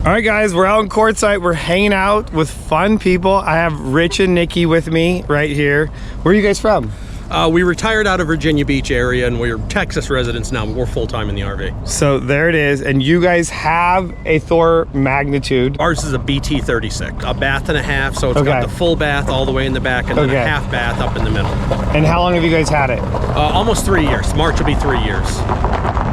All right, guys, we're out in Quartzsite. We're hanging out with fun people. I have Rich and Nikki with me right here. Where are you guys from? We retired out of Virginia Beach area and we're Texas residents now. We're full-time in the RV. So there it is. And you guys have a Thor magnitude. Ours is a BT36, a bath and a half. So it's got the full bath all the way in the back and then a half bath up in the middle. And how long have you guys had it? Almost 3 years. March will be 3 years.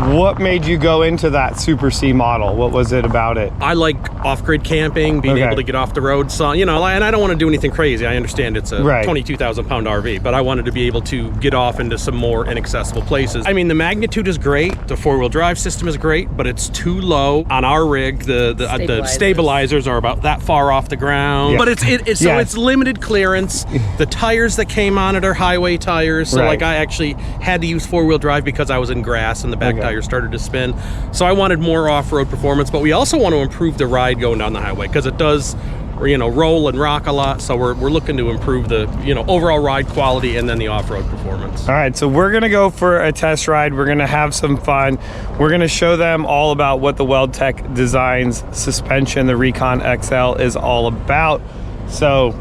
What made you go into that Super C model? What was it about it? I like off-grid camping, being able to get off the road. So, you know, and I don't want to do anything crazy. I understand it's a 22,000 pound RV, but I wanted to be able to get off into some more inaccessible places. I mean, the magnitude is great. The four-wheel drive system is great, but it's too low on our rig. The stabilizers are about that far off the ground, but it's limited clearance. The tires that came on it are highway tires. So like I actually had to use four-wheel drive because I was in grass and the back tires started to spin. So I wanted more off-road performance, but we also want to improve the ride going down the highway because it does, you know, roll and rock a lot. So we're looking to improve the, you know, overall ride quality and then the off-road performance. All right, so we're gonna go for a test ride. We're gonna have some fun. We're gonna show them all about what the Weldtec Designs suspension, the Recon XL, is all about. So,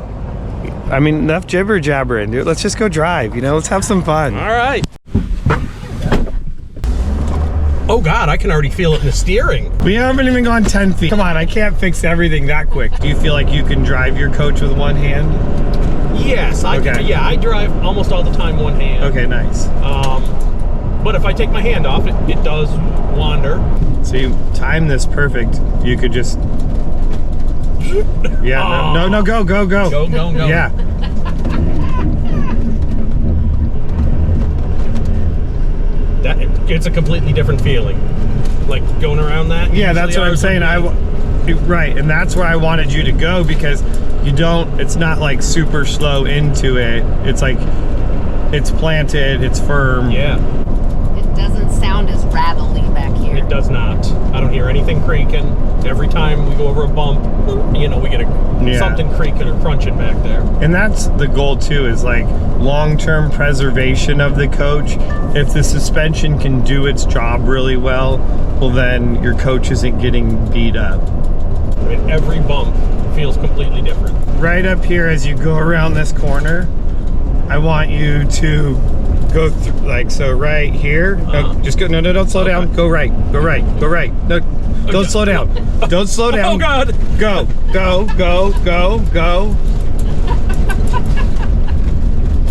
I mean, enough jibber jabbering, dude. Let's just go drive, you know, let's have some fun. All right. Oh God, I can already feel it in the steering. We haven't even gone 10 feet. Come on, I can't fix everything that quick. Do you feel like you can drive your coach with one hand? Yes, I drive almost all the time one hand. Okay, nice. But if I take my hand off, it does wander. So you time this perfect. You could just, no, go. Go. Yeah. It's a completely different feeling, like going around that. Yeah, that's what I'm saying. Right, and that's where I wanted you to go because it's not like super slow into it. It's like, it's planted, it's firm. Yeah. It doesn't sound as rattly back here. It does not. I don't hear anything creaking. Every time we go over a bump, you know, we get something creaking or crunching back there. And that's the goal too, is like long-term preservation of the coach. If the suspension can do its job really well then your coach isn't getting beat up. I mean, every bump feels completely different. Right up here as you go around this corner, I want you to go through, like, so right here. Just go, no, don't slow down. Go right. No, don't slow down. Don't slow down. Oh God. Go.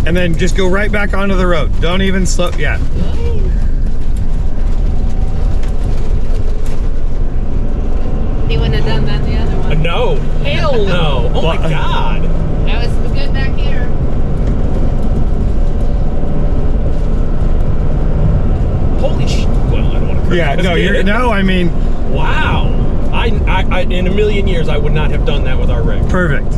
And then just go right back onto the road. Don't even slow, He wouldn't have done that the other one. No, hell no. Oh my God. That was good back here. Holy shit. Well, I don't want to I mean. Wow. I in a million years, I would not have done that with our rig. Perfect.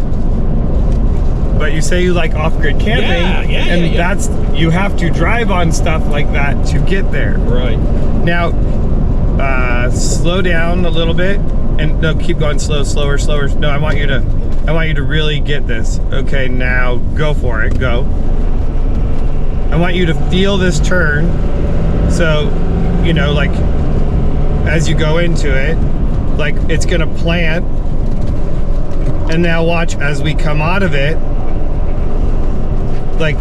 But you say you like off-grid camping, that's, you have to drive on stuff like that to get there. Right. Now, slow down a little bit, and no, keep going slower. No, I want you to really get this. Okay, now go for it, go. I want you to feel this turn, so, you know, like, as you go into it, like, it's gonna plant, and now watch as we come out of it, like,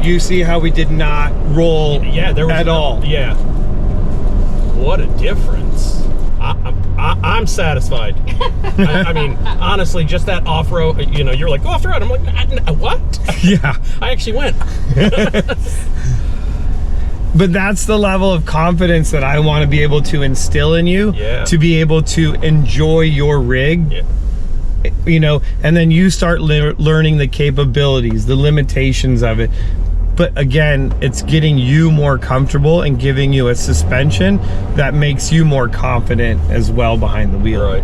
you see how we did not roll at all. Yeah. What a difference. I'm satisfied. I mean, honestly, just that off-road, you know, you're like, go off-road. I'm like, what? Yeah. I actually went. But that's the level of confidence that I want to be able to instill in you, to be able to enjoy your rig. Yeah. You know, and then you start learning the capabilities, the limitations of it. But again, it's getting you more comfortable and giving you a suspension that makes you more confident as well behind the wheel. Right.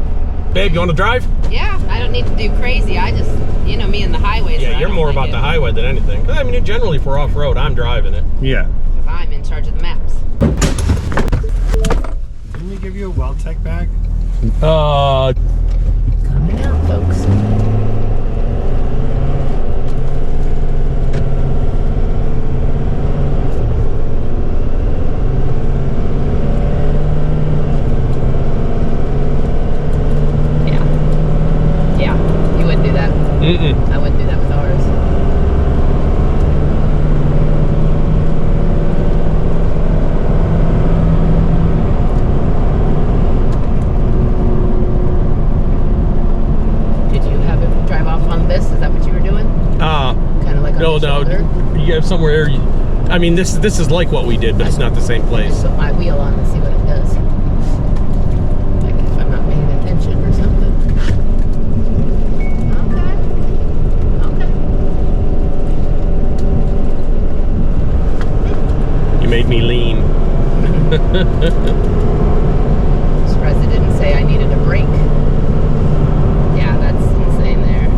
Babe, you want to drive? Yeah, I don't need to do crazy. I just, you know, me and the highway. Yeah, you're more about the highway than anything. I mean, generally for off-road, I'm driving it. Yeah. Because I'm in charge of the maps. Didn't we give you a Weldtec bag? Coming out, folks. I wouldn't do that with ours. Did you have it drive off on this? Is that what you were doing? Kind of like on the shoulder? You have somewhere. I mean, this is like what we did, but it's not the same place. Put my wheel on and see what it does. Like if I'm not paying attention or something. Okay. You made me lean. Surprised it didn't say I needed a brake. Yeah, that's insane there.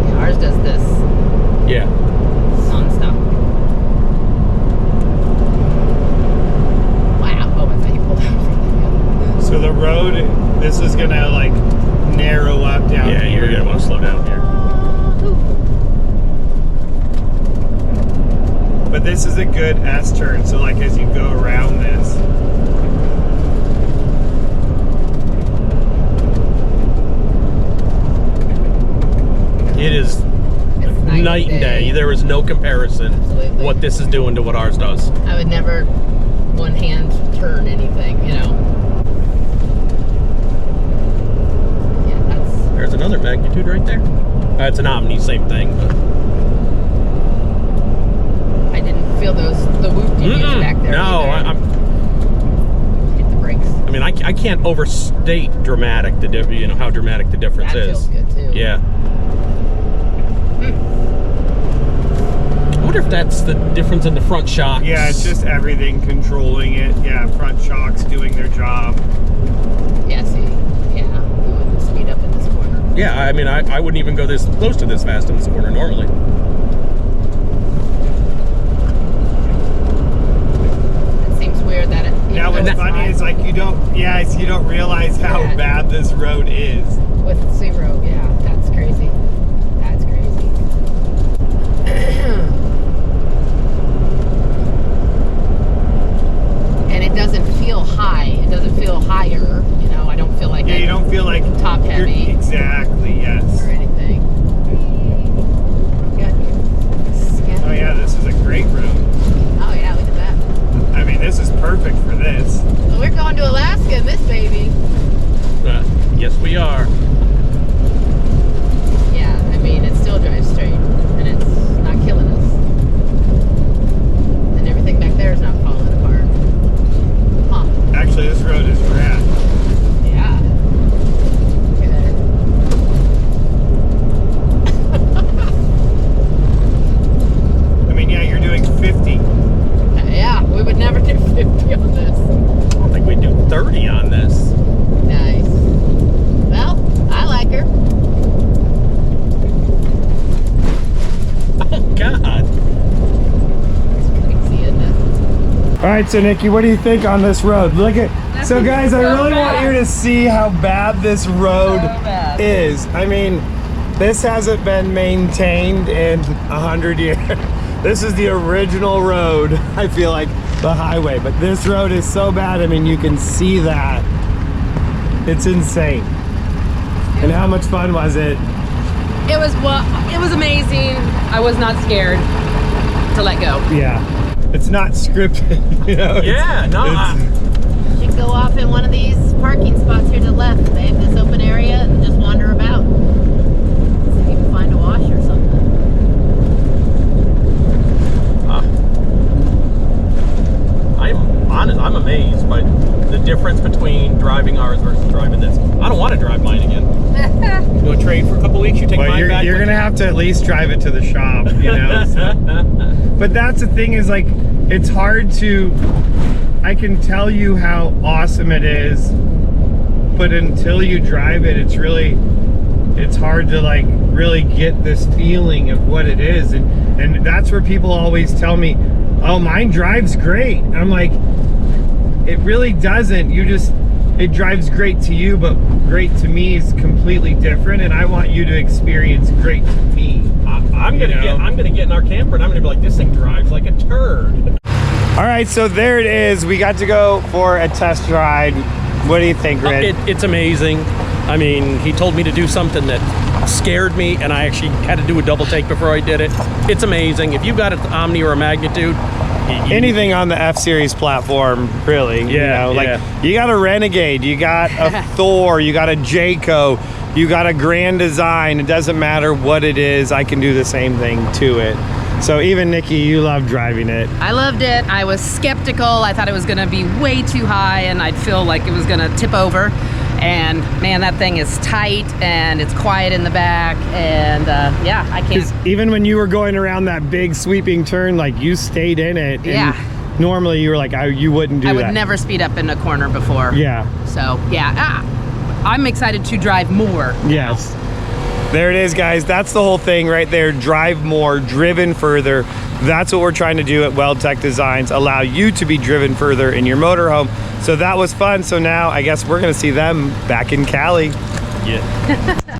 Yeah, ours does this. Yeah. Non-stop. Wow. Oh, I thought you pulled out. So the road, this is gonna like narrow up down here. Yeah, you're gonna want to slow down here. But this is a good S turn, so like as you go around this. It is night and day. There is no comparison. Absolutely. What this is doing to what ours does. I would never one-hand turn anything, you know. Yeah, that's... There's another magnitude right there. It's an Omni, same thing. But I didn't feel the whoop-de-doos back there. No, I'm... Hit the brakes. I mean, I can't overstate dramatic how dramatic the difference That is. feels good too. Yeah. I wonder if that's the difference in the front shocks. Yeah, it's just everything controlling it. Yeah, front shocks doing their job. Yeah, see. Yeah, we wouldn't speed up in this corner. Yeah, I mean, I wouldn't even go this close to this fast in this corner normally. It seems weird that it... Now what's funny is like you don't realize how bad this road is. With zero, yeah, that's crazy. That's crazy. And it doesn't feel high. It doesn't feel higher. You know, I don't feel like you don't feel like top heavy. Exactly, yes. Or anything. Oh yeah, this is a great room. Oh yeah, look at that. I mean, this is perfect for this. Well, we're going to Alaska in this baby. Yes, we are. Yeah, I mean, it still drives straight, and it's not killing us. And everything back there is not falling apart. Huh. Actually, this road is rad. Yeah. Look at I mean, yeah, you're doing 50. Yeah, we would never do 50 on this. I don't think we'd do 30 on this. Nice. Well, I like her. Oh, God. It's crazy, isn't it? All right, so Nikki, what do you think on this road? Look at, so guys, I really want you to see how bad this road is. I mean, this hasn't been maintained in 100 years. This is the original road, I feel like, the highway, but this road is so bad. I mean, you can see that. It's insane. And how much fun was it? It was amazing. I was not scared to let go. Yeah. It's not scripted, you know? Yeah, no. You can go off in one of these parking spots here to the left. They have this open area and just wander about. See if you can find a wash or something. I'm amazed by the difference between driving ours versus driving this. I don't want to drive mine again. You want to trade for a couple weeks? You take mine back? You're going to have to at least drive it to the shop, you know? So. But that's the thing is, like, it's hard to... I can tell you how awesome it is, but until you drive it, it's hard to, like, really get this feeling of what it is. And that's where people always tell me, oh, mine drives great. And I'm like, it really doesn't. It drives great to you, but great to me is completely different, and I want you to experience great to me. I'm gonna get in our camper and I'm gonna be like, this thing drives like a turd. All right, so there it is. We got to go for a test ride. What do you think, Red? It's amazing. I mean, he told me to do something that scared me, and I actually had to do a double take before I did it. It's amazing. If you've got an Omni or a Magnitude, anything on the F-Series platform, really. Yeah, you know, like you got a Renegade, you got a Thor, you got a Jayco, you got a Grand Design. It doesn't matter what it is, I can do the same thing to it. So even Nikki, you love driving it. I loved it. I was skeptical. I thought it was going to be way too high and I'd feel like it was going to tip over. And man, that thing is tight and it's quiet in the back. And yeah, I can't. Even when you were going around that big sweeping turn, like you stayed in it. Yeah. Normally you were like, you wouldn't do that. I would never speed up in a corner before. Yeah. So yeah, I'm excited to drive more. Yes. There it is, guys. That's the whole thing right there. Drive more, driven further. That's what we're trying to do at Weldtec Designs, allow you to be driven further in your motorhome. So that was fun. So now I guess we're going to see them back in Cali. Yeah.